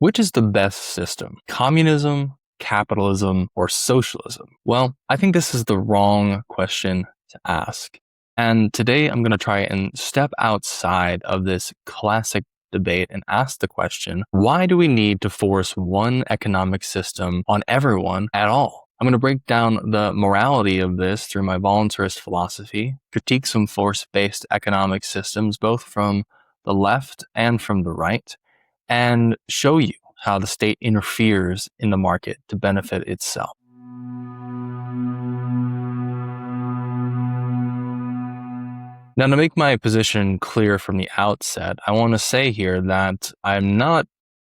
Which is the best system? Communism, capitalism, or socialism? Well, I think this is the wrong question to ask. And today I'm going to try and step outside of this classic debate and ask the question, why do we need to force one economic system on everyone at all? I'm going to break down the morality of this through my voluntarist philosophy, critique some force-based economic systems, both from the left and from the right, and show you how the state interferes in the market to benefit itself. Now, to make my position clear from the outset, I want to say here that I'm not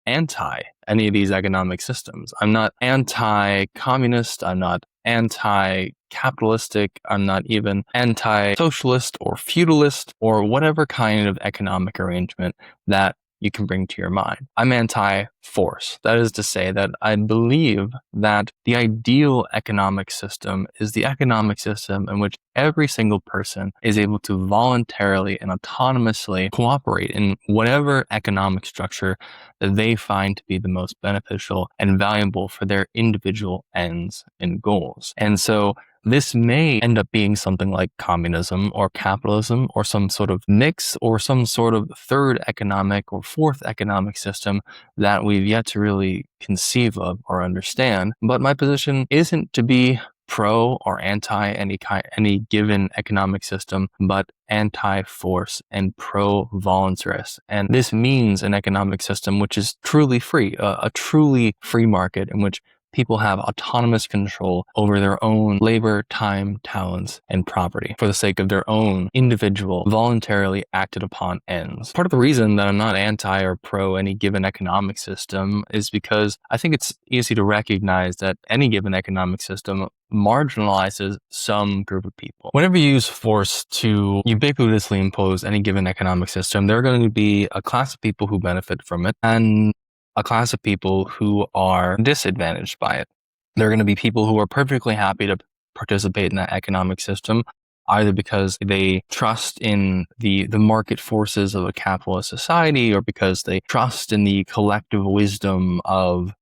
anti any of these economic systems. I'm not anti-communist, I'm not anti-capitalistic, I'm not even anti-socialist or feudalist or whatever kind of economic arrangement that you can bring to your mind. I'm anti-force. That is to say that I believe that the ideal economic system is the economic system in which every single person is able to voluntarily and autonomously cooperate in whatever economic structure that they find to be the most beneficial and valuable for their individual ends and goals. And so this may end up being something like communism or capitalism or some sort of mix or some sort of third economic or fourth economic system that we've yet to really conceive of or understand. But my position isn't to be pro or anti any given economic system, but anti-force and pro-voluntarist. And this means an economic system which is truly free, a truly free market in which people have autonomous control over their own labor, time, talents, and property for the sake of their own individual, voluntarily acted upon ends. Part of the reason that I'm not anti or pro any given economic system is because I think it's easy to recognize that any given economic system marginalizes some group of people. Whenever you use force to ubiquitously impose any given economic system, there are going to be a class of people who benefit from it and a class of people who are disadvantaged by it. There are going to be people who are perfectly happy to participate in that economic system, either because they trust in the market forces of a capitalist society or because they trust in the collective wisdom of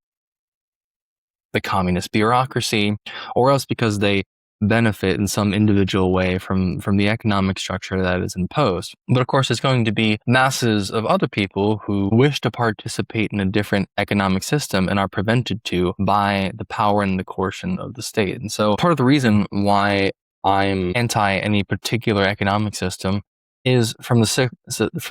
the communist bureaucracy, or else because they benefit in some individual way from the economic structure that is imposed. But of course, there's going to be masses of other people who wish to participate in a different economic system and are prevented to by the power and the coercion of the state. And so part of the reason why I'm anti any particular economic system is from the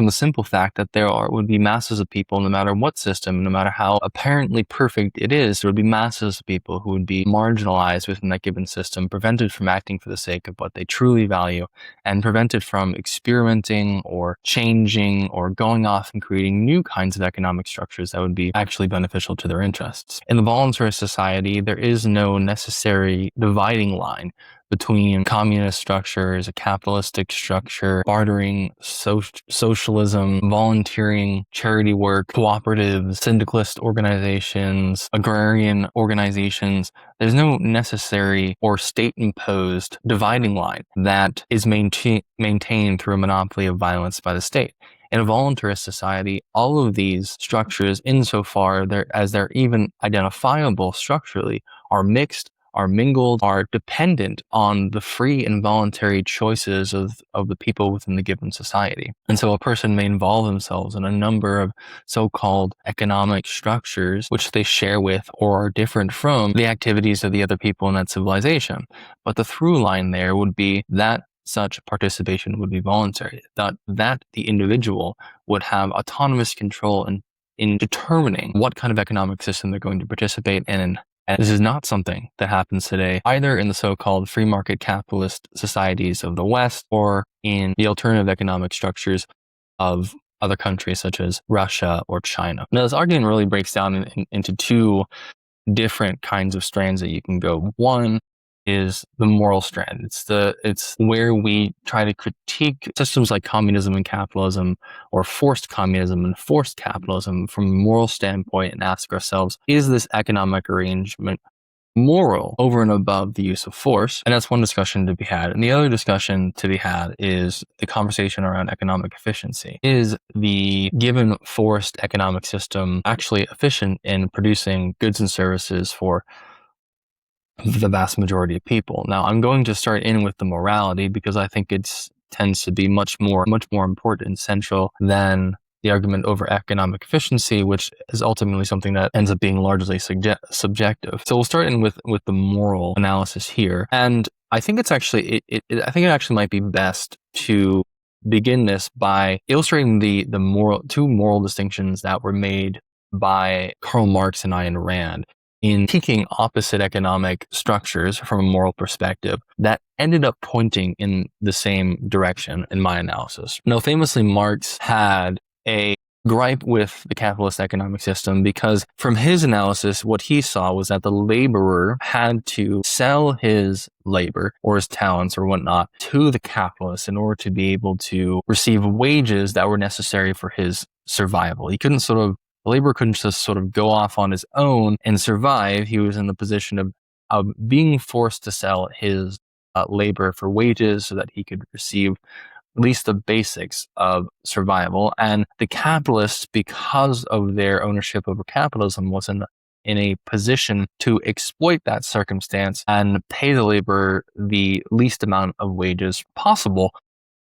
simple fact that would be masses of people, no matter what system, no matter how apparently perfect it is, there would be masses of people who would be marginalized within that given system, prevented from acting for the sake of what they truly value, and prevented from experimenting or changing or going off and creating new kinds of economic structures that would be actually beneficial to their interests. In the voluntarist society, there is no necessary dividing line between communist structures, a capitalistic structure, bartering, socialism, volunteering, charity work, cooperatives, syndicalist organizations, agrarian organizations. There's no necessary or state-imposed dividing line that is maintained through a monopoly of violence by the state. In a voluntarist society, all of these structures, insofar as they're even identifiable structurally, are mixed, are mingled, are dependent on the free and voluntary choices of the people within the given society. And so a person may involve themselves in a number of so-called economic structures which they share with or are different from the activities of the other people in that civilization. But the through line there would be that such participation would be voluntary, that the individual would have autonomous control in determining what kind of economic system they're going to participate in. And this is not something that happens today, either in the so-called free market capitalist societies of the West or in the alternative economic structures of other countries such as Russia or China. Now, this argument really breaks down into two different kinds of strands that you can go. One is the moral strand. It's where we try to critique systems like communism and capitalism, or forced communism and forced capitalism from a moral standpoint, and ask ourselves, is this economic arrangement moral over and above the use of force. And that's one discussion to be had. And the other discussion to be had is the conversation around economic efficiency. Is the given forced economic system actually efficient in producing goods and services for the vast majority of people? Now, I'm going to start in with the morality because I think it tends to be much more important and central than the argument over economic efficiency, which is ultimately something that ends up being largely subjective. So we'll start in with the moral analysis here, and I think it's actually I think it actually might be best to begin this by illustrating the two moral distinctions that were made by Karl Marx and Ayn Rand in critiquing opposite economic structures from a moral perspective that ended up pointing in the same direction in my analysis. Now, famously, Marx had a gripe with the capitalist economic system because from his analysis, what he saw was that the laborer had to sell his labor or his talents or whatnot to the capitalist in order to be able to receive wages that were necessary for his survival. The labor couldn't just sort of go off on his own and survive. He was in the position of being forced to sell his labor for wages so that he could receive at least the basics of survival. And the capitalists, because of their ownership over capitalism, was in a position to exploit that circumstance and pay the laborer the least amount of wages possible,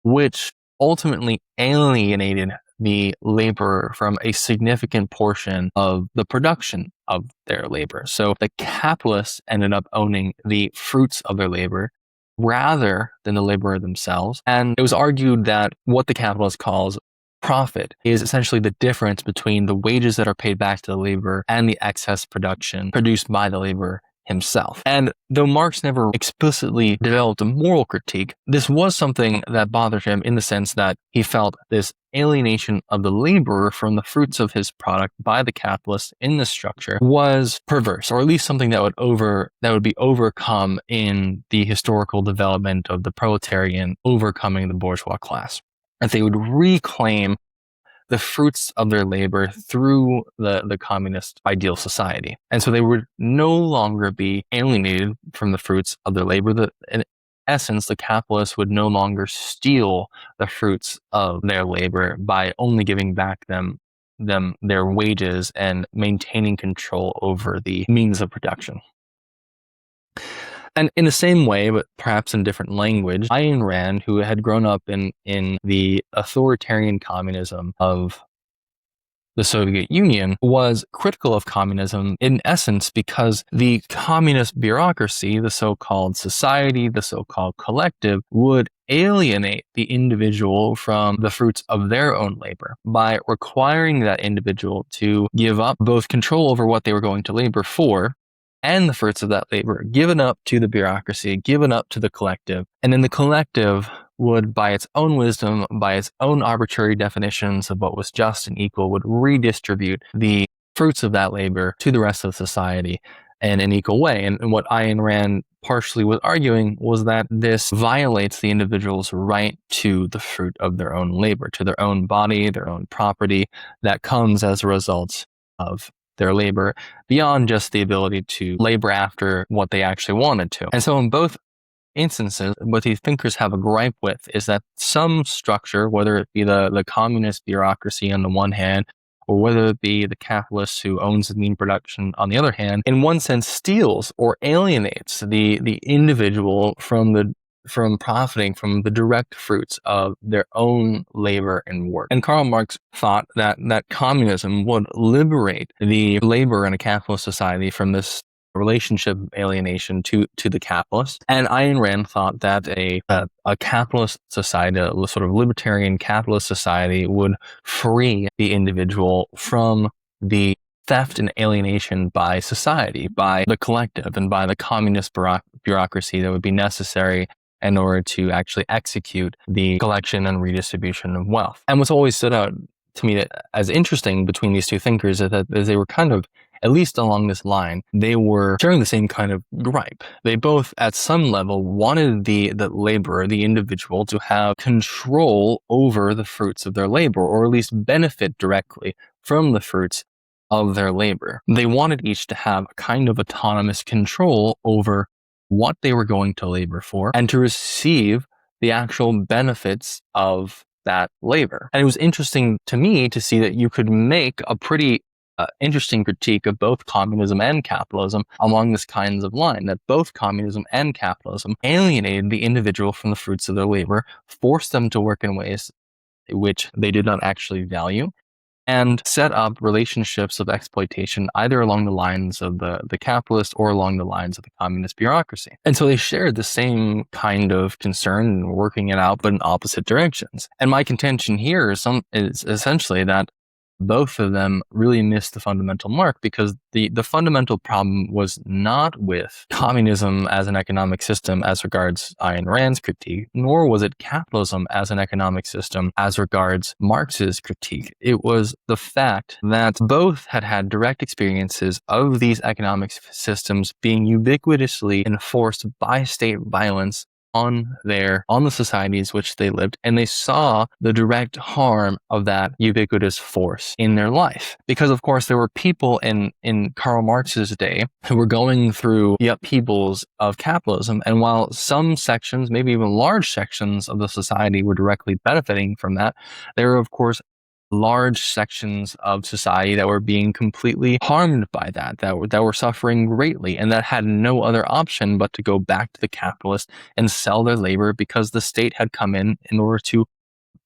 which ultimately alienated the laborer from a significant portion of the production of their labor. So the capitalists ended up owning the fruits of their labor rather than the laborer themselves. And it was argued that what the capitalist calls profit is essentially the difference between the wages that are paid back to the laborer and the excess production produced by the laborer himself. And though Marx never explicitly developed a moral critique, this was something that bothered him in the sense that he felt this alienation of the laborer from the fruits of his product by the capitalist in this structure was perverse, or at least something that would be overcome in the historical development of the proletarian overcoming the bourgeois class. And they would reclaim the fruits of their labor through the communist ideal society. And so they would no longer be alienated from the fruits of their labor. In essence, the capitalists would no longer steal the fruits of their labor by only giving back them their wages and maintaining control over the means of production. And in the same way, but perhaps in different language, Ayn Rand, who had grown up in the authoritarian communism of the Soviet Union, was critical of communism in essence because the communist bureaucracy, the so-called society, the so-called collective, would alienate the individual from the fruits of their own labor by requiring that individual to give up both control over what they were going to labor for and the fruits of that labor, given up to the bureaucracy, given up to the collective. And then the collective would, by its own wisdom, by its own arbitrary definitions of what was just and equal, would redistribute the fruits of that labor to the rest of society in an equal way. And what Ayn Rand partially was arguing was that this violates the individual's right to the fruit of their own labor, to their own body, their own property, that comes as a result of their labor, beyond just the ability to labor after what they actually wanted to. And so in both instances, what these thinkers have a gripe with is that some structure, whether it be the communist bureaucracy on the one hand, or whether it be the capitalist who owns the mean production on the other hand, in one sense steals or alienates the individual from profiting from the direct fruits of their own labor and work. And Karl Marx thought that communism would liberate the labor in a capitalist society from this relationship alienation to the capitalist. And Ayn Rand thought that a capitalist society, a sort of libertarian capitalist society, would free the individual from the theft and alienation by society, by the collective, and by the communist bureaucracy that would be necessary in order to actually execute the collection and redistribution of wealth. And what's always stood out to me as interesting between these two thinkers is that they were kind of, at least along this line, they were sharing the same kind of gripe. They both, at some level, wanted the laborer, the individual, to have control over the fruits of their labor, or at least benefit directly from the fruits of their labor. They wanted each to have a kind of autonomous control over what they were going to labor for and to receive the actual benefits of that labor. And it was interesting to me to see that you could make a pretty interesting critique of both communism and capitalism along this kinds of line, that both communism and capitalism alienated the individual from the fruits of their labor, forced them to work in ways which they did not actually value, and set up relationships of exploitation either along the lines of the capitalist or along the lines of the communist bureaucracy. And so they shared the same kind of concern and working it out, but in opposite directions. And my contention here is essentially that both of them really missed the fundamental mark, because the fundamental problem was not with communism as an economic system as regards Ayn Rand's critique, nor was it capitalism as an economic system as regards Marx's critique. It was the fact that both had had direct experiences of these economic systems being ubiquitously enforced by state violence on the societies which they lived, and they saw the direct harm of that ubiquitous force in their life. Because of course there were people in Karl Marx's day who were going through the upheavals of capitalism, and while some sections, maybe even large sections of the society, were directly benefiting from that, there were of course large sections of society that were being completely harmed by that were suffering greatly, and that had no other option but to go back to the capitalist and sell their labor, because the state had come in order to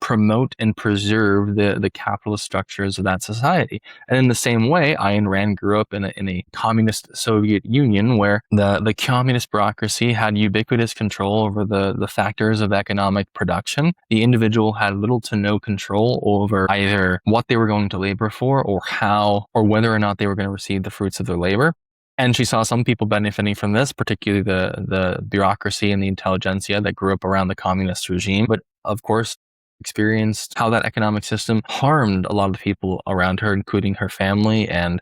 promote and preserve the capitalist structures of that society. And in the same way, Ayn Rand grew up in a communist Soviet Union where the communist bureaucracy had ubiquitous control over the factors of economic production. The individual had little to no control over either what they were going to labor for, or how, or whether or not they were going to receive the fruits of their labor. And she saw some people benefiting from this, particularly the bureaucracy and the intelligentsia that grew up around the communist regime. But of course, experienced how that economic system harmed a lot of the people around her, including her family and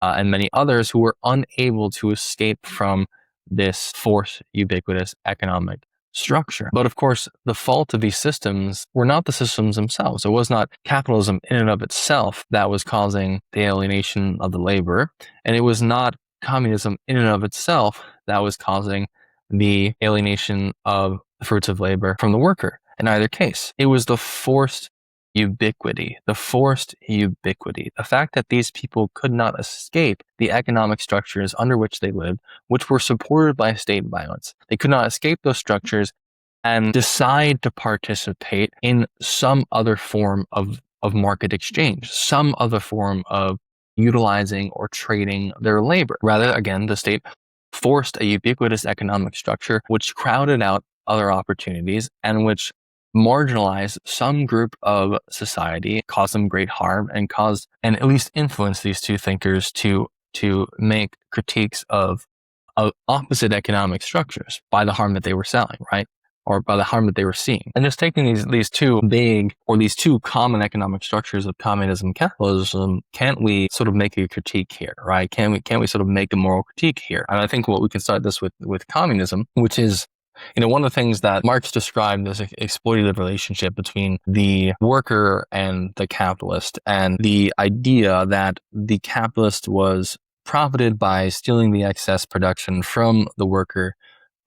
many others who were unable to escape from this forced, ubiquitous economic structure. But of course, the fault of these systems were not the systems themselves. It was not capitalism in and of itself that was causing the alienation of the labor, and it was not communism in and of itself that was causing the alienation of the fruits of labor from the worker. In either case, it was the forced ubiquity, the fact that these people could not escape the economic structures under which they lived, which were supported by state violence. They could not escape those structures and decide to participate in some other form of market exchange, some other form of utilizing or trading their labor. Rather, again, the state forced a ubiquitous economic structure which crowded out other opportunities and which marginalized some group of society, caused them great harm, and at least influenced these two thinkers to make critiques of opposite economic structures by the harm that they were selling, right? Or by the harm that they were seeing. And just taking these two common economic structures of communism and capitalism, can't we sort of make a critique here, right? Can't we sort of make a moral critique here? And I think we can start this with communism, which is, one of the things that Marx described as an exploitative relationship between the worker and the capitalist, and the idea that the capitalist was profited by stealing the excess production from the worker,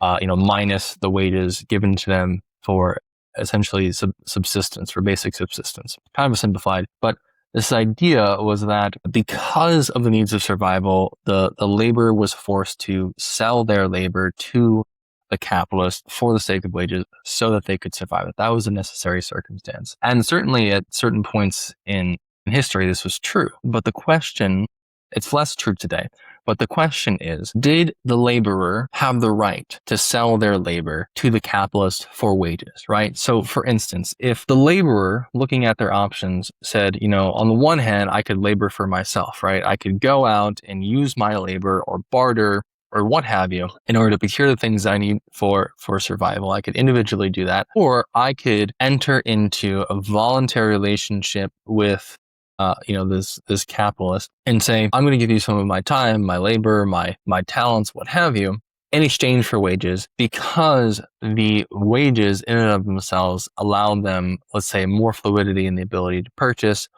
minus the wages given to them for essentially subsistence, for basic subsistence. Kind of simplified, but this idea was that because of the needs of survival, the labor was forced to sell their labor to the capitalist for the sake of wages so that they could survive. That was a necessary circumstance. And certainly at certain points in history, this was true. But the question, it's less true today, but the question is, did the laborer have the right to sell their labor to the capitalist for wages, right? So for instance, if the laborer, looking at their options, said, on the one hand, I could labor for myself, right? I could go out and use my labor or barter or what have you, in order to procure the things I need for survival. I could individually do that, or I could enter into a voluntary relationship with, this capitalist and say, I'm going to give you some of my time, my labor, my talents, what have you, in exchange for wages, because the wages in and of themselves allow them, let's say, more fluidity in the ability to purchase,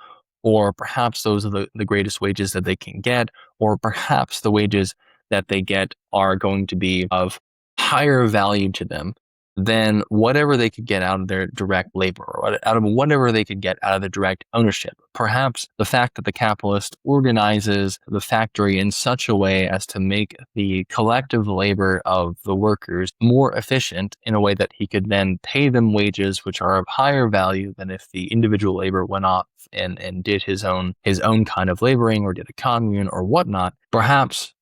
or perhaps those are the greatest wages that they can get, or perhaps the wages that they get are going to be of higher value to them than whatever they could get out of their direct labor, or out of whatever they could get out of the direct ownership. Perhaps the fact that the capitalist organizes the factory in such a way as to make the collective labor of the workers more efficient in a way that he could then pay them wages which are of higher value than if the individual labor went off and did his own kind of laboring, or did a commune or whatnot. Perhaps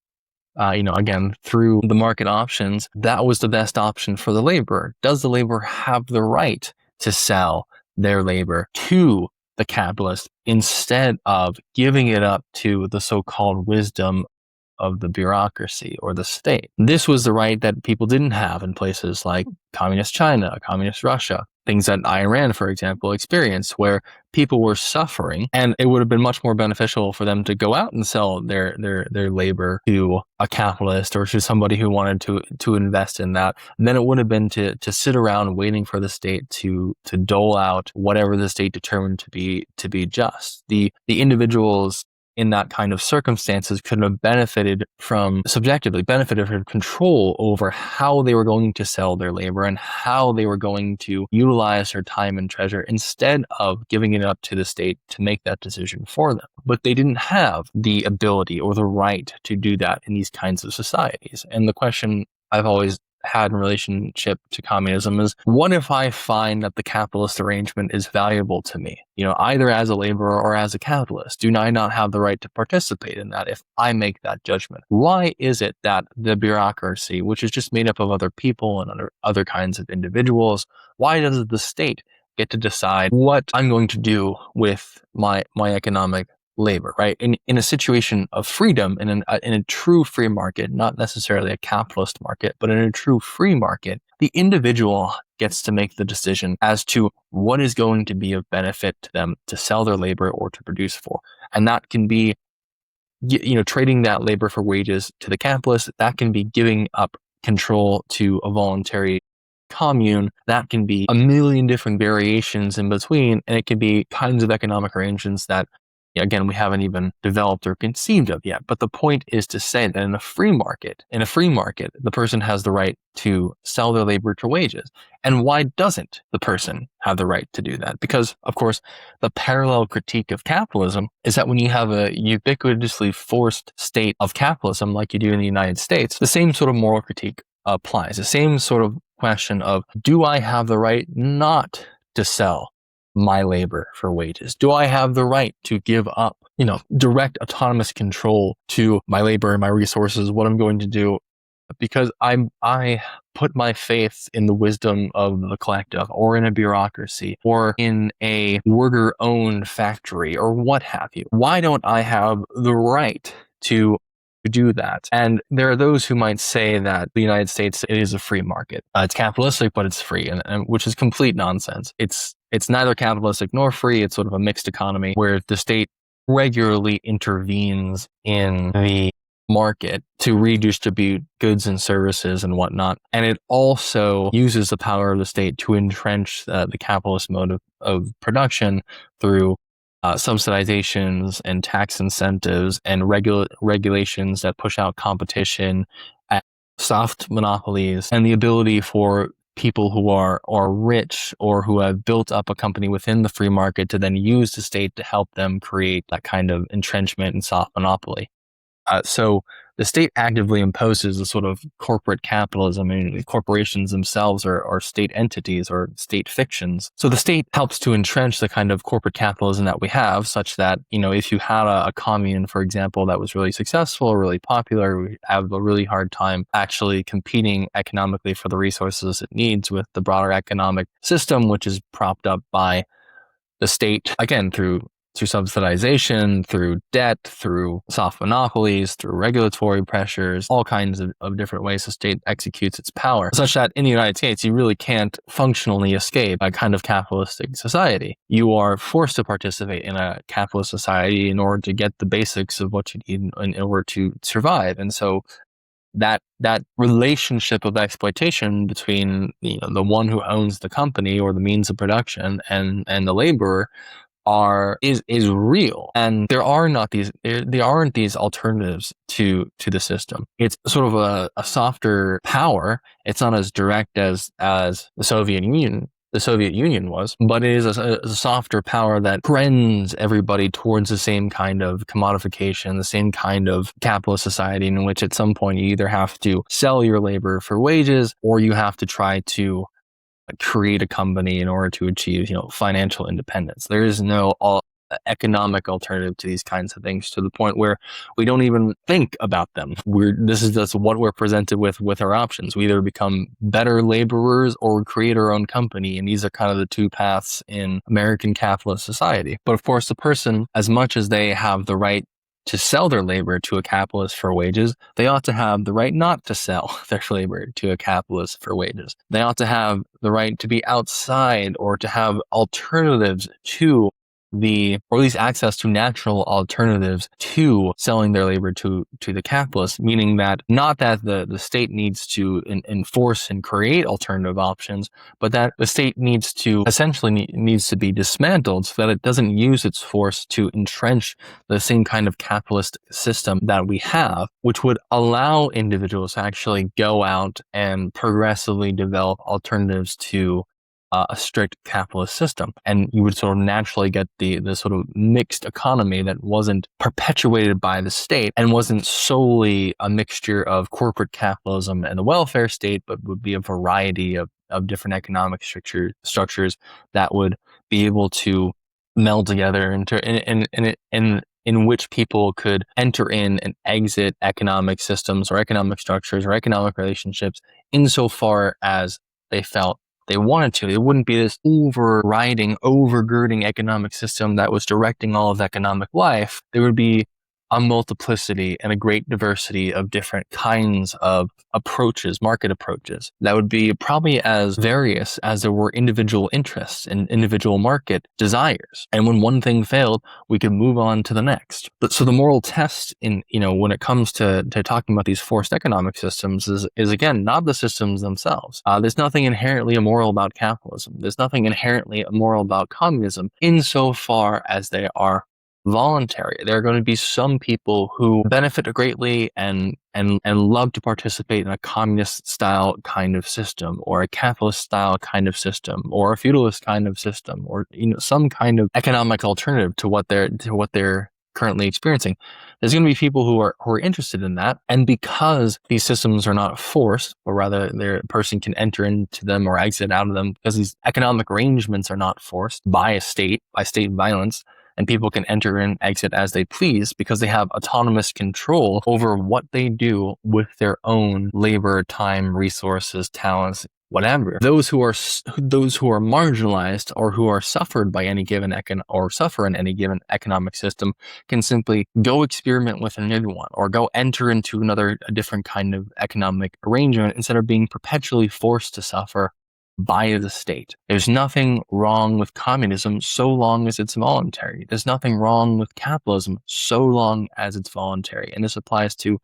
again, through the market options, that was the best option for the laborer. Does the laborer have the right to sell their labor to the capitalist instead of giving it up to the so-called wisdom of the bureaucracy or the state? This was the right that people didn't have in places like communist China, communist Russia, things that Iran, for example, experienced, where people were suffering, and it would have been much more beneficial for them to go out and sell their labor to a capitalist or to somebody who wanted to invest in that than it would have been to sit around waiting for the state to dole out whatever the state determined to be just. The individuals in that kind of circumstances could have subjectively benefited from control over how they were going to sell their labor and how they were going to utilize their time and treasure, instead of giving it up to the state to make that decision for them. But they didn't have the ability or the right to do that in these kinds of societies. And the question I've always had in relationship to communism is, what if I find that the capitalist arrangement is valuable to me, either as a laborer or as a capitalist? Do I not have the right to participate in that if I make that judgment? Why is it that the bureaucracy, which is just made up of other people and other kinds of individuals, why does the state get to decide what I'm going to do with my economic labor, right? In a situation of freedom, in a true free market, not necessarily a capitalist market, but in a true free market, the individual gets to make the decision as to what is going to be of benefit to them to sell their labor or to produce for. And that can be, trading that labor for wages to the capitalist. That can be giving up control to a voluntary commune. That can be a million different variations in between, and it can be kinds of economic arrangements that, again, we haven't even developed or conceived of yet. But the point is to say that in a free market, the person has the right to sell their labor to wages. And why doesn't the person have the right to do that? Because, of course, the parallel critique of capitalism is that when you have a ubiquitously forced state of capitalism like you do in the United States, the same sort of moral critique applies. The same sort of question of, do I have the right not to sell my labor for wages? Do I have the right to give up, direct autonomous control to my labor and my resources, what I'm going to do, because I put my faith in the wisdom of the collective, or in a bureaucracy, or in a worker-owned factory, or what have you? Why don't I have the right to do that? And there are those who might say that the United States, it is a free market. It's capitalistic, but it's free, and which is complete nonsense. It's neither capitalistic nor free. It's sort of a mixed economy where the state regularly intervenes in the market to redistribute goods and services and whatnot. And it also uses the power of the state to entrench the capitalist mode of production through subsidizations and tax incentives and regulations that push out competition, and soft monopolies, and the ability for people who are rich or who have built up a company within the free market to then use the state to help them create that kind of entrenchment and soft monopoly. So the state actively imposes a sort of corporate capitalism. I mean, corporations themselves are state entities or state fictions. So the state helps to entrench the kind of corporate capitalism that we have, such that, if you had a commune, for example, that was really successful, really popular, we have a really hard time actually competing economically for the resources it needs with the broader economic system, which is propped up by the state, again, through subsidization, through debt, through soft monopolies, through regulatory pressures, all kinds of different ways the state executes its power, such that in the United States, you really can't functionally escape a kind of capitalistic society. You are forced to participate in a capitalist society in order to get the basics of what you need in order to survive. And so that relationship of exploitation between the one who owns the company or the means of production and the laborer is real, and there aren't these alternatives to the system. It's sort of a softer power. It's not as direct as the Soviet Union. The Soviet Union was, but it is a softer power that trends everybody towards the same kind of commodification, the same kind of capitalist society in which at some point you either have to sell your labor for wages or you have to try to create a company in order to achieve, financial independence. There is no economic alternative to these kinds of things, to the point where we don't even think about them. This is just what we're presented with our options. We either become better laborers or create our own company, and these are kind of the two paths in American capitalist society. But of course, the person, as much as they have the right to sell their labor to a capitalist for wages, they ought to have the right not to sell their labor to a capitalist for wages. They ought to have the right to be outside, or to have alternatives to or at least access to natural alternatives to selling their labor to the capitalists, meaning that not that the state needs to enforce and create alternative options, but that the state needs to be dismantled so that it doesn't use its force to entrench the same kind of capitalist system that we have, which would allow individuals to actually go out and progressively develop alternatives to a strict capitalist system. And you would sort of naturally get the sort of mixed economy that wasn't perpetuated by the state and wasn't solely a mixture of corporate capitalism and the welfare state, but would be a variety of different economic structures that would be able to meld together in which people could enter in and exit economic systems or economic structures or economic relationships insofar as they felt they wanted to. It wouldn't be this overgirding economic system that was directing all of economic life. There would be a multiplicity and a great diversity of different kinds of approaches, market approaches, that would be probably as various as there were individual interests and individual market desires. And when one thing failed, we could move on to the next. So the moral test when it comes to talking about these forced economic systems is again, not the systems themselves. There's nothing inherently immoral about capitalism. There's nothing inherently immoral about communism insofar as they are voluntary. There are going to be some people who benefit greatly and love to participate in a communist style kind of system, or a capitalist style kind of system, or a feudalist kind of system, or some kind of economic alternative to what they're currently experiencing. There's going to be people who are interested in that, and because these systems are not forced, or rather, their person can enter into them or exit out of them, because these economic arrangements are not forced by state violence. And people can enter and exit as they please because they have autonomous control over what they do with their own labor, time, resources, talents, whatever. Those who are marginalized or who are suffered by any given suffer in any given economic system can simply go experiment with a new one, or go enter into a different kind of economic arrangement, instead of being perpetually forced to suffer by the state. There's nothing wrong with communism so long as it's voluntary. There's nothing wrong with capitalism so long as it's voluntary. And this applies to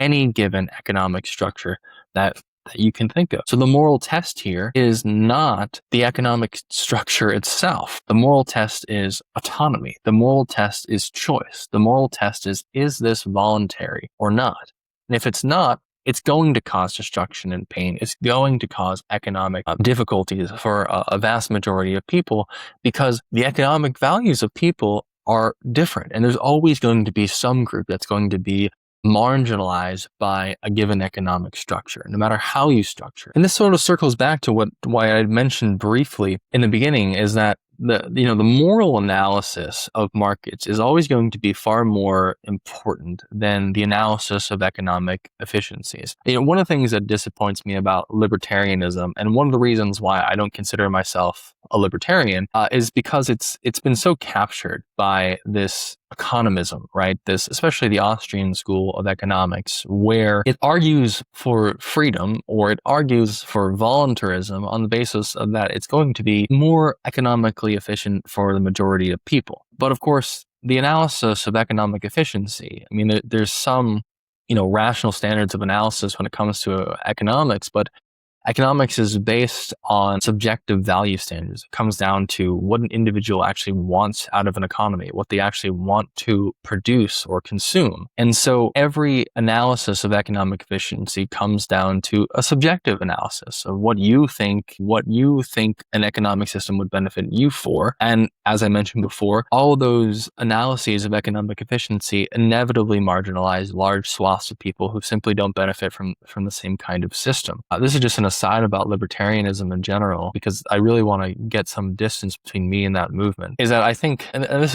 any given economic structure that you can think of. So the moral test here is not the economic structure itself. The moral test is autonomy. The moral test is choice. The moral test is this voluntary or not? And if it's not, it's going to cause destruction and pain. It's going to cause economic difficulties for a vast majority of people, because the economic values of people are different. And there's always going to be some group that's going to be marginalized by a given economic structure, no matter how you structure it. And this sort of circles back to why I mentioned briefly in the beginning, is that the moral analysis of markets is always going to be far more important than the analysis of economic efficiencies. One of the things that disappoints me about libertarianism, and one of the reasons why I don't consider myself a libertarian, is because it's been so captured by this economism, right? Especially the Austrian school of economics, where it argues for freedom, or it argues for voluntarism on the basis of that it's going to be more economically efficient for the majority of people. But of course, the analysis of economic efficiency, there's some, rational standards of analysis when it comes to economics, but Economics is based on subjective value standards. It comes down to what an individual actually wants out of an economy, what they actually want to produce or consume. And so every analysis of economic efficiency comes down to a subjective analysis of what you think an economic system would benefit you for. And as I mentioned before, all of those analyses of economic efficiency inevitably marginalize large swaths of people who simply don't benefit from the same kind of system. This is just an aside about libertarianism in general, because I really want to get some distance between me and that movement. Is that I think, and this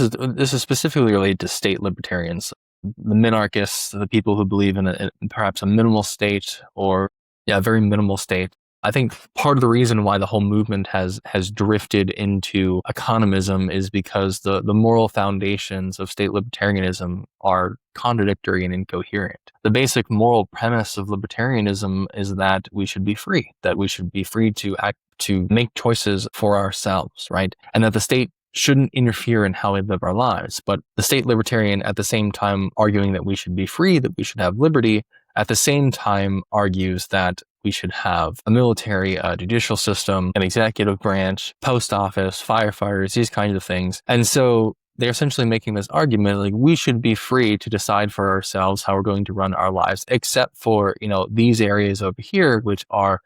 is specifically related to state libertarians, the minarchists, the people who believe in perhaps a minimal state, or very minimal state. I think part of the reason why the whole movement has drifted into economism is because the moral foundations of state libertarianism are contradictory and incoherent. The basic moral premise of libertarianism is that we should be free, to make choices for ourselves, right? And that the state shouldn't interfere in how we live our lives. But the state libertarian, at the same time arguing that we should be free, that we should have liberty, at the same time argues that we should have a military, a judicial system, an executive branch, post office, firefighters, these kinds of things. And so they're essentially making this argument, like, we should be free to decide for ourselves how we're going to run our lives, except for, these areas over here, which are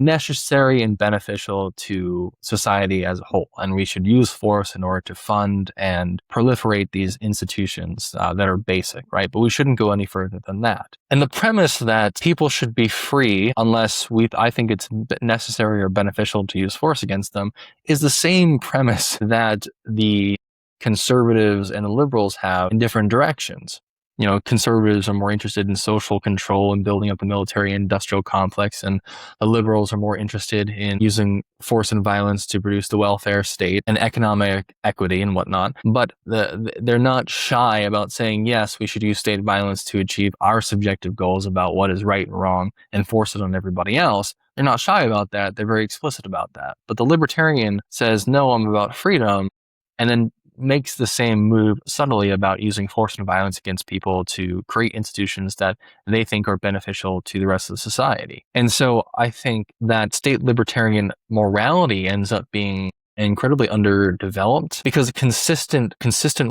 necessary and beneficial to society as a whole. And we should use force in order to fund and proliferate these institutions that are basic, right? But we shouldn't go any further than that. And the premise that people should be free unless I think it's necessary or beneficial to use force against them is the same premise that the conservatives and the liberals have in different directions. Conservatives are more interested in social control and building up a military industrial complex, and the liberals are more interested in using force and violence to produce the welfare state and economic equity and whatnot. But they're not shy about saying, yes, we should use state violence to achieve our subjective goals about what is right and wrong and force it on everybody else. They're not shy about that. They're very explicit about that. But the libertarian says, no, I'm about freedom, and then makes the same move subtly about using force and violence against people to create institutions that they think are beneficial to the rest of the society. And so I think that state libertarian morality ends up being incredibly underdeveloped, because consistent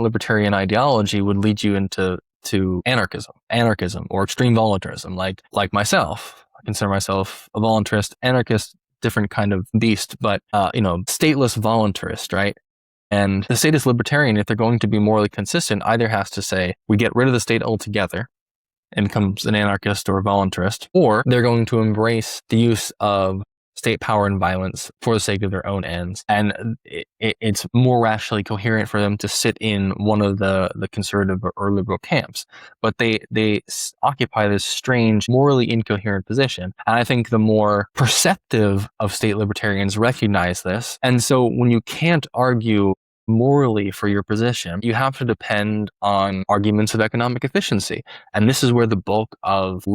libertarian ideology would lead you into anarchism or extreme voluntarism, like myself. I consider myself a voluntarist, anarchist, different kind of beast, but stateless voluntarist, right? And the statist libertarian, if they're going to be morally consistent, either has to say, we get rid of the state altogether and becomes an anarchist or a voluntarist, or they're going to embrace the use of state power and violence for the sake of their own ends. And it's more rationally coherent for them to sit in one of the conservative or liberal camps. But they occupy this strange, morally incoherent position. And I think the more perceptive of state libertarians recognize this. And so when you can't argue morally for your position, you have to depend on arguments of economic efficiency. And this is where the bulk of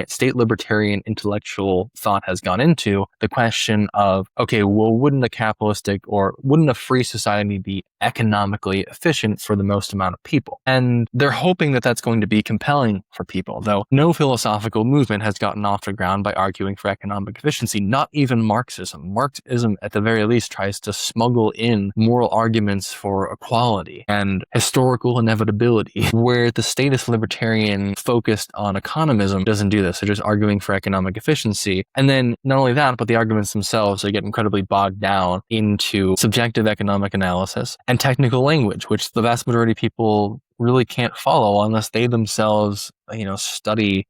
state libertarian intellectual thought has gone into the question of, okay, well, wouldn't a free society be economically efficient for the most amount of people? And they're hoping that that's going to be compelling for people, though no philosophical movement has gotten off the ground by arguing for economic efficiency, not even Marxism. Marxism, at the very least, tries to smuggle in moral arguments for equality and historical inevitability, where the statist libertarian focused on economism doesn't do this. They're just arguing for economic efficiency. And then not only that, but the arguments themselves, they get incredibly bogged down into subjective economic analysis and technical language, which the vast majority of people really can't follow unless they themselves, study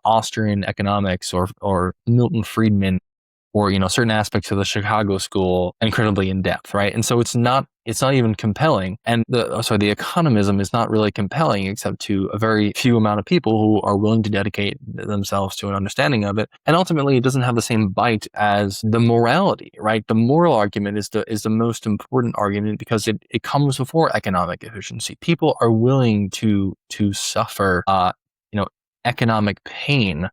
Austrian economics or Milton Friedman, or certain aspects of the Chicago School incredibly in depth, right? And so it's not even compelling. And the economism is not really compelling except to a very few amount of people who are willing to dedicate themselves to an understanding of it. And ultimately, it doesn't have the same bite as the morality, right? The moral argument is the most important argument because it comes before economic efficiency. People are willing to suffer, economic pain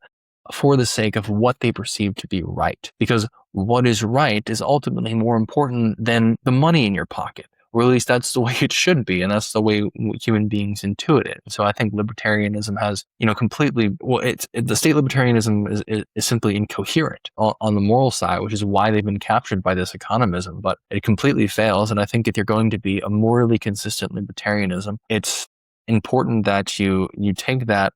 for the sake of what they perceive to be right. Because what is right is ultimately more important than the money in your pocket. or at least that's the way it should be, and that's the way human beings intuit it. So I think libertarianism has, completely, well, the state libertarianism is simply incoherent on the moral side, which is why they've been captured by this economism, but it completely fails. And I think if you're going to be a morally consistent libertarianism, it's important that you take that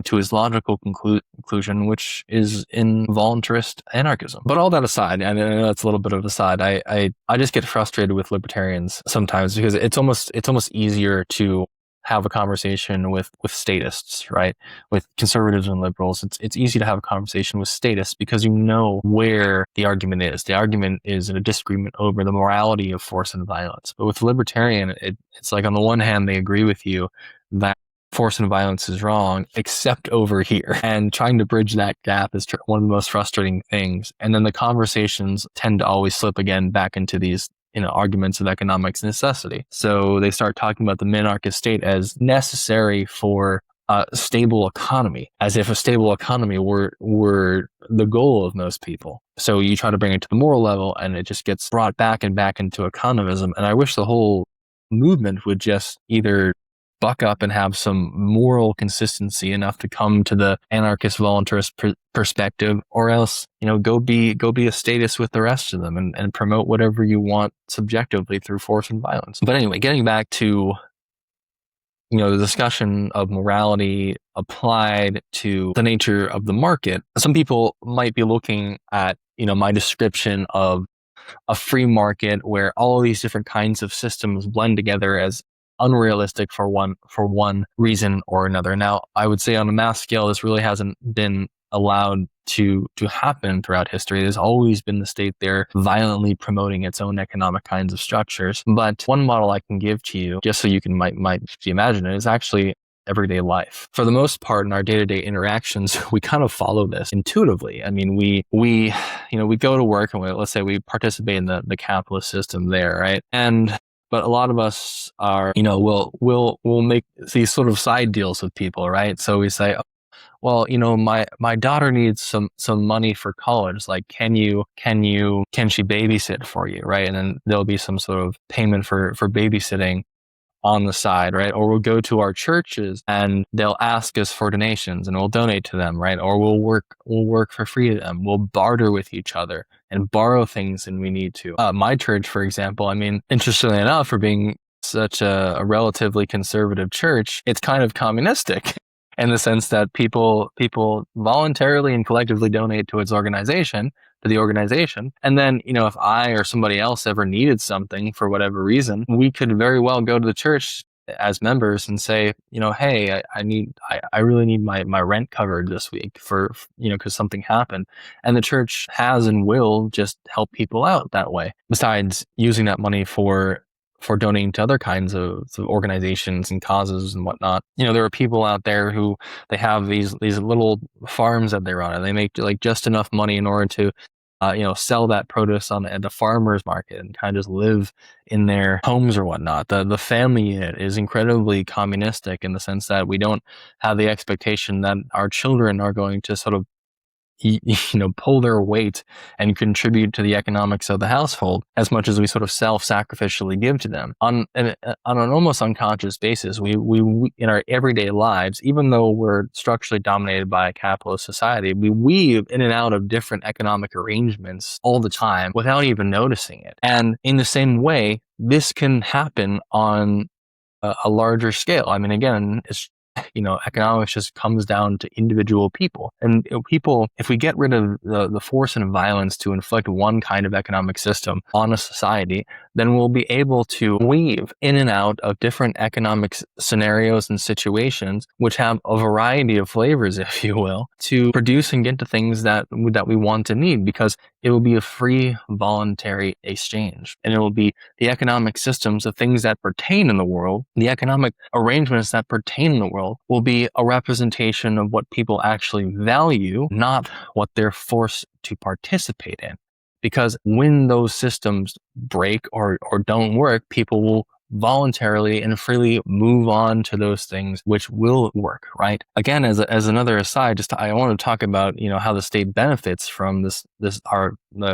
to its logical conclusion, which is in voluntarist anarchism. But all that aside, and I know that's a little bit of a side, I just get frustrated with libertarians sometimes because it's almost easier to have a conversation with statists, right? With conservatives and liberals, it's easy to have a conversation with statists because you know where the argument is. The argument is in a disagreement over the morality of force and violence. But with libertarian, it's like on the one hand, they agree with you that force and violence is wrong, except over here. And trying to bridge that gap is one of the most frustrating things. And then the conversations tend to always slip again back into these, arguments of economics necessity. So they start talking about the minarchist state as necessary for a stable economy, as if a stable economy were the goal of most people. So you try to bring it to the moral level and it just gets brought back and back into economism. And I wish the whole movement would just either buck up and have some moral consistency enough to come to the anarchist voluntarist perspective, or else, go be a statist with the rest of them and promote whatever you want subjectively through force and violence. But anyway, getting back to, the discussion of morality applied to the nature of the market, some people might be looking at, my description of a free market where all these different kinds of systems blend together as unrealistic for one reason or another. Now, I would say on a mass scale, this really hasn't been allowed to happen throughout history. There's always been the state there violently promoting its own economic kinds of structures. But one model I can give to you, just so you can might imagine it, is actually everyday life. For the most part, in our day-to-day interactions, we kind of follow this intuitively. I mean, we go to work and let's say we participate in the capitalist system there, right? But a lot of us are, we'll make these sort of side deals with people, right? So we say, well, my daughter needs some money for college. Like, can she babysit for you, right? And then there'll be some sort of payment for babysitting on the side, right? Or we'll go to our churches and they'll ask us for donations and we'll donate to them, right? Or we'll work for free to them. We'll barter with each other and borrow things when we need to. My church, for example, I mean, interestingly enough, for being such a relatively conservative church, it's kind of communistic in the sense that people voluntarily and collectively donate to the organization. And then, if I or somebody else ever needed something for whatever reason, we could very well go to the church as members and say, hey, I really need my rent covered this week for because something happened. And the church has and will just help people out that way. Besides using that money for donating to other kinds of organizations and causes and whatnot. There are people out there who they have these little farms that they run and they make like just enough money in order to sell that produce at the farmer's market and kind of just live in their homes or whatnot. The family unit is incredibly communistic in the sense that we don't have the expectation that our children are going to sort of pull their weight and contribute to the economics of the household as much as we sort of self-sacrificially give to them on an almost unconscious basis. We in our everyday lives, even though we're structurally dominated by a capitalist society, we weave in and out of different economic arrangements all the time without even noticing it. And in the same way, this can happen on a larger scale. I mean, again, it's economics just comes down to individual people. And people, if we get rid of the force and violence to inflict one kind of economic system on a society, then we'll be able to weave in and out of different economic scenarios and situations, which have a variety of flavors, if you will, to produce and get to things that we want and need, because it will be a free, voluntary exchange. And it will be the economic systems, the things that pertain in the world, the economic arrangements that pertain in the world will be a representation of what people actually value, not what they're forced to participate in. Because when those systems break or don't work, people will voluntarily and freely move on to those things which will work, right? Again, as another aside, I want to talk about, how the state benefits from the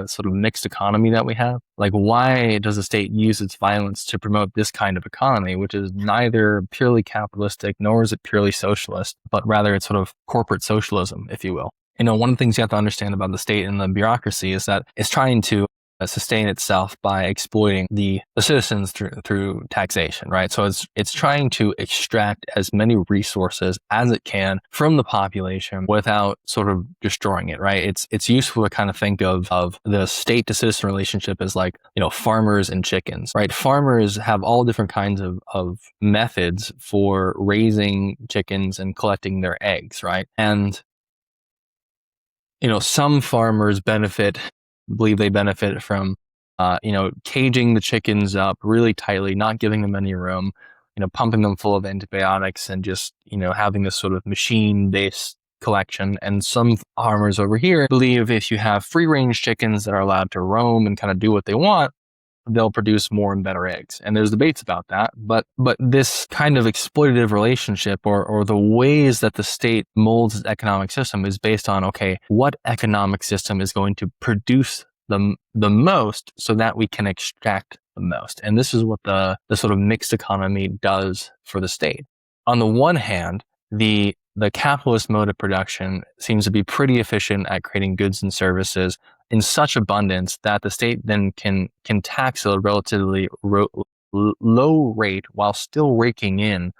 sort of mixed economy that we have. Like, why does the state use its violence to promote this kind of economy, which is neither purely capitalistic nor is it purely socialist, but rather it's sort of corporate socialism, if you will. One of the things you have to understand about the state and the bureaucracy is that it's trying to sustain itself by exploiting the citizens through taxation, right? So it's trying to extract as many resources as it can from the population without sort of destroying it, right? It's useful to kind of think of the state to citizen relationship as like, farmers and chickens, right? Farmers have all different kinds of methods for raising chickens and collecting their eggs, right? And some farmers believe they benefit from, caging the chickens up really tightly, not giving them any room, pumping them full of antibiotics and just, having this sort of machine-based collection. And some farmers over here believe if you have free-range chickens that are allowed to roam and kind of do what they want, they'll produce more and better eggs. And there's debates about that. But this kind of exploitative relationship or the ways that the state molds its economic system is based on, okay, what economic system is going to produce the most so that we can extract the most. And this is what the sort of mixed economy does for the state. On the one hand, the capitalist mode of production seems to be pretty efficient at creating goods and services in such abundance that the state then can tax at a relatively low rate while still raking in,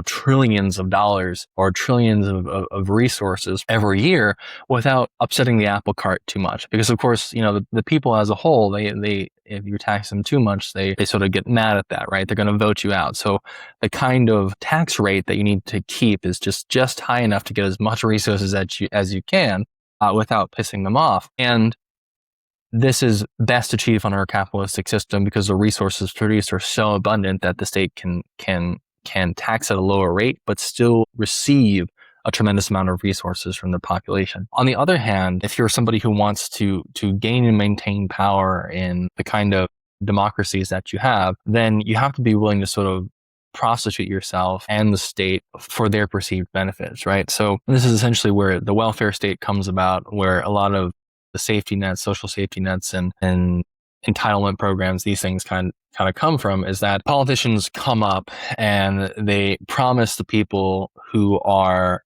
trillions of dollars or trillions of resources every year without upsetting the apple cart too much. Because of course, the people as a whole, they if you tax them too much, they sort of get mad at that, right? They're going to vote you out. So the kind of tax rate that you need to keep is just high enough to get as much resources as you can without pissing them off. And this is best achieved under a capitalistic system because the resources produced are so abundant that the state can tax at a lower rate, but still receive a tremendous amount of resources from the population. On the other hand, if you're somebody who wants to gain and maintain power in the kind of democracies that you have, then you have to be willing to sort of prostitute yourself and the state for their perceived benefits, right? So this is essentially where the welfare state comes about, where a lot of the safety nets, social safety nets, and entitlement programs, these things kind of come from, is that politicians come up and they promise the people who are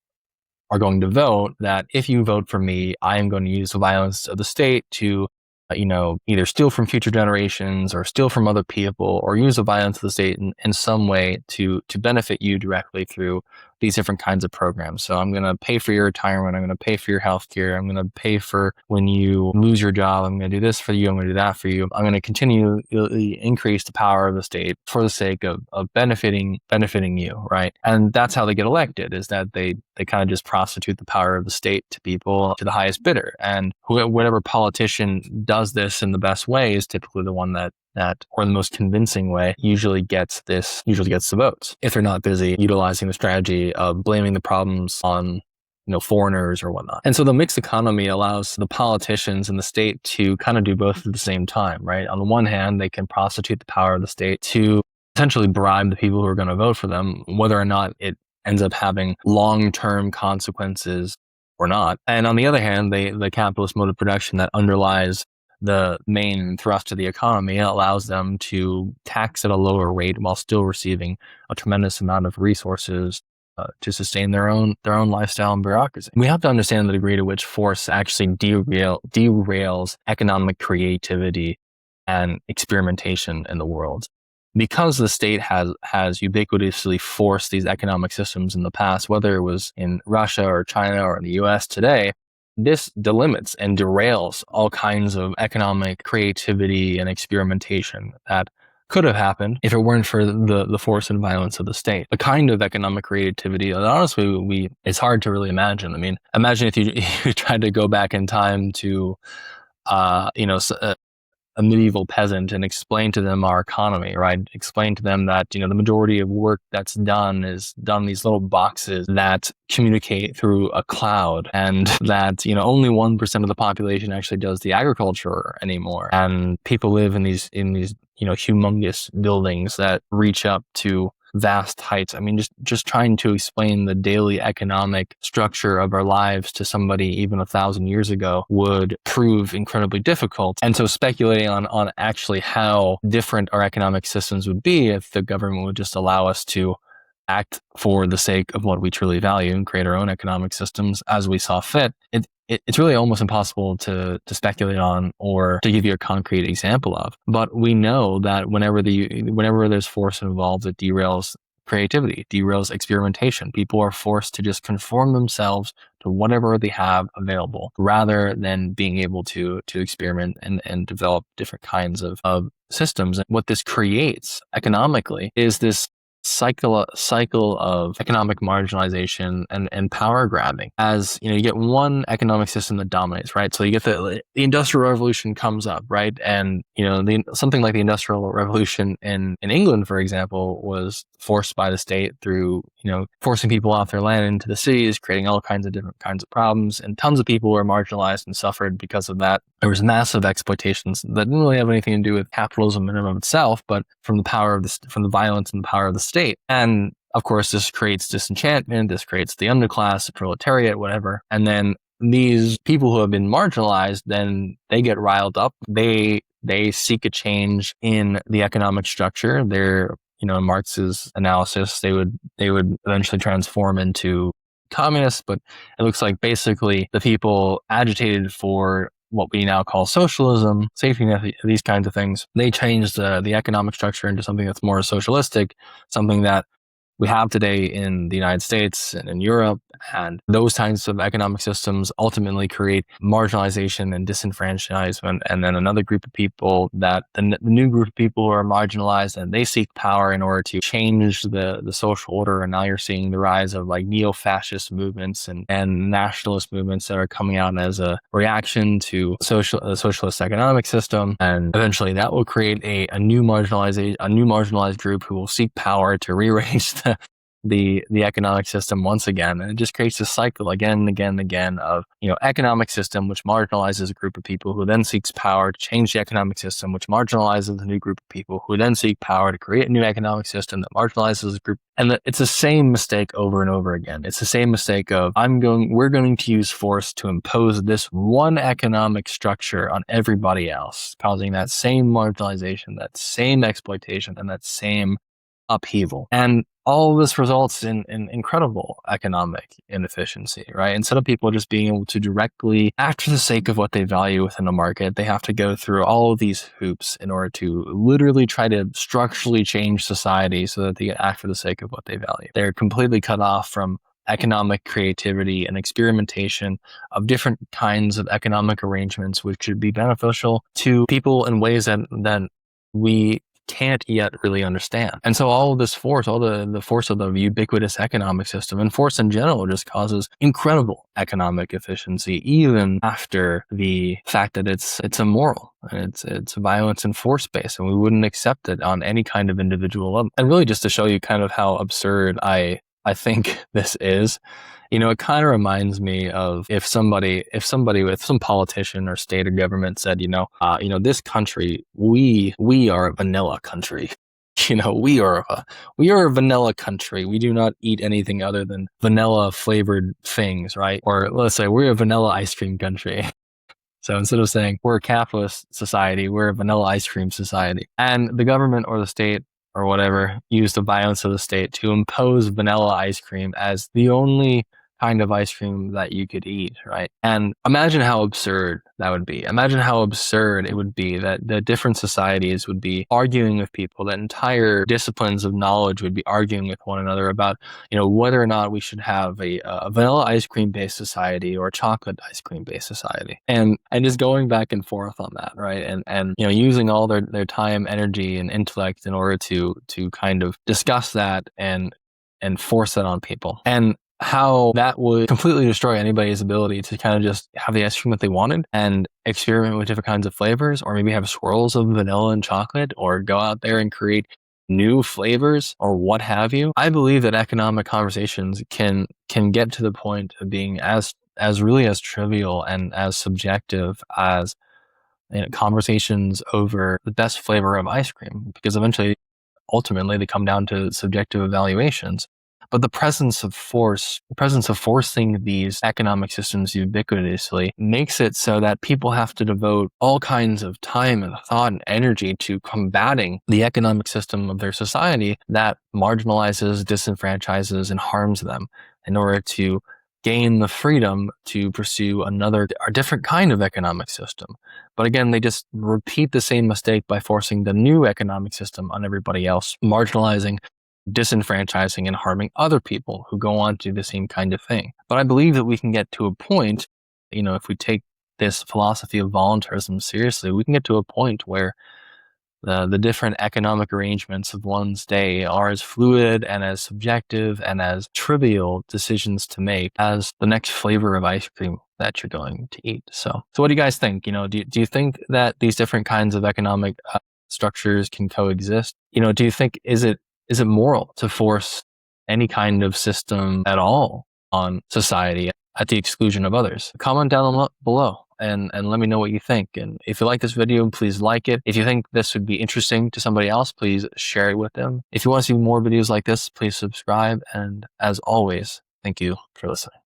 going to vote that if you vote for me, I am going to use the violence of the state to, either steal from future generations or steal from other people or use the violence of the state in some way to benefit you directly through these different kinds of programs. So I'm going to pay for your retirement. I'm going to pay for your health care. I'm going to pay for when you lose your job. I'm going to do this for you. I'm going to do that for you. I'm going to continually increase the power of the state for the sake of benefiting you, right? And that's how they get elected, is that they kind of just prostitute the power of the state to people, to the highest bidder. And whatever politician does this in the best way is typically the one that or the most convincing way usually gets the votes, if they're not busy utilizing the strategy of blaming the problems on foreigners or whatnot. And so the mixed economy allows the politicians and the state to kind of do both at the same time, right? On the one hand, they can prostitute the power of the state to essentially bribe the people who are going to vote for them, whether or not it ends up having long-term consequences or not. And on the other hand, the capitalist mode of production that underlies the main thrust of the economy allows them to tax at a lower rate while still receiving a tremendous amount of resources to sustain their own lifestyle and bureaucracy. We have to understand the degree to which force actually derails economic creativity and experimentation in the world. Because the state has ubiquitously forced these economic systems in the past, whether it was in Russia or China or in the US today, this delimits and derails all kinds of economic creativity and experimentation that could have happened if it weren't for the force and violence of the state. The kind of economic creativity that honestly it's hard to really imagine. I mean, imagine if you tried to go back in time to a medieval peasant and explain to them our economy, right? Explain to them that, the majority of work that's done is done in these little boxes that communicate through a cloud, and that, only 1% of the population actually does the agriculture anymore. And people live in these, humongous buildings that reach up to vast heights. I mean, just trying to explain the daily economic structure of our lives to somebody even 1,000 years ago would prove incredibly difficult. And so speculating on actually how different our economic systems would be if the government would just allow us to act for the sake of what we truly value and create our own economic systems as we saw fit, it's really almost impossible to speculate on or to give you a concrete example of. But we know that whenever there's force involved, it derails creativity, derails experimentation. People are forced to just conform themselves to whatever they have available rather than being able to experiment and develop different kinds of systems. And what this creates economically is this cycle of economic marginalization and power grabbing. As you get one economic system that dominates, right? So you get the Industrial Revolution comes up, right? And something like the Industrial Revolution in England, for example, was forced by the state through forcing people off their land into the cities, creating all kinds of different kinds of problems, and tons of people were marginalized and suffered because of that. There was massive exploitations that didn't really have anything to do with capitalism in and of itself, but from the violence and the power of the state. And of course, this creates disenchantment. This creates the underclass, the proletariat, whatever. And then these people who have been marginalized, then they get riled up. They seek a change in the economic structure. They're in Marx's analysis, they would eventually transform into communists, but it looks like basically the people agitated for what we now call socialism, safety net, these kinds of things, they changed the economic structure into something that's more socialistic, something that we have today in the United States and in Europe. And those kinds of economic systems ultimately create marginalization and disenfranchisement. And then another group of people, that the new group of people who are marginalized, and they seek power in order to change the social order. And now you're seeing the rise of like neo-fascist movements and nationalist movements that are coming out as a reaction to the socialist economic system. And eventually that will create a new marginalized group who will seek power to rearrange the economic system once again. And it just creates this cycle again and again and again of economic system which marginalizes a group of people who then seeks power to change the economic system, which marginalizes a new group of people who then seek power to create a new economic system that marginalizes a group. And it's the same mistake over and over again. It's the same mistake of we're going to use force to impose this one economic structure on everybody else, causing that same marginalization, that same exploitation, and that same upheaval. And all of this results in incredible economic inefficiency, right? Instead of people just being able to directly act for the sake of what they value within a market, they have to go through all of these hoops in order to literally try to structurally change society so that they can act for the sake of what they value. They're completely cut off from economic creativity and experimentation of different kinds of economic arrangements, which should be beneficial to people in ways that we can't yet really understand. And so all of this force, all the force of the ubiquitous economic system and force in general just causes incredible economic efficiency, even after the fact that it's immoral and it's violence and force based, and we wouldn't accept it on any kind of individual level. And really just to show you kind of how absurd I think this is, it kind of reminds me of if some politician or state or government said, this country, we are a vanilla country. We are a vanilla country. We do not eat anything other than vanilla flavored things, right? Or let's say we're a vanilla ice cream country. So instead of saying we're a capitalist society, we're a vanilla ice cream society. And the government or the state or whatever use the violence of the state to impose vanilla ice cream as the only kind of ice cream that you could eat, right? And imagine how absurd that would be. Imagine how absurd it would be that the different societies would be arguing with people, that entire disciplines of knowledge would be arguing with one another about, whether or not we should have a vanilla ice cream based society or a chocolate ice cream based society. And just going back and forth on that, right? And using all their time, energy, and intellect in order to kind of discuss that and force that on people. And how that would completely destroy anybody's ability to kind of just have the ice cream that they wanted and experiment with different kinds of flavors, or maybe have swirls of vanilla and chocolate, or go out there and create new flavors or what have you. I believe that economic conversations can get to the point of being as really as trivial and as subjective as conversations over the best flavor of ice cream, because eventually, ultimately, they come down to subjective evaluations. But the presence of forcing these economic systems ubiquitously makes it so that people have to devote all kinds of time and thought and energy to combating the economic system of their society that marginalizes, disenfranchises, and harms them in order to gain the freedom to pursue a different kind of economic system. But again, they just repeat the same mistake by forcing the new economic system on everybody else, marginalizing, disenfranchising, and harming other people who go on to do the same kind of thing. But I believe that we can get to a point, if we take this philosophy of voluntarism seriously, we can get to a point where the different economic arrangements of one's day are as fluid and as subjective and as trivial decisions to make as the next flavor of ice cream that you're going to eat. So what do you guys think? Do you think that these different kinds of economic structures can coexist? Do you think, is it moral to force any kind of system at all on society at the exclusion of others? Comment down below and let me know what you think. And if you like this video, please like it. If you think this would be interesting to somebody else, please share it with them. If you want to see more videos like this, please subscribe. And as always, thank you for listening.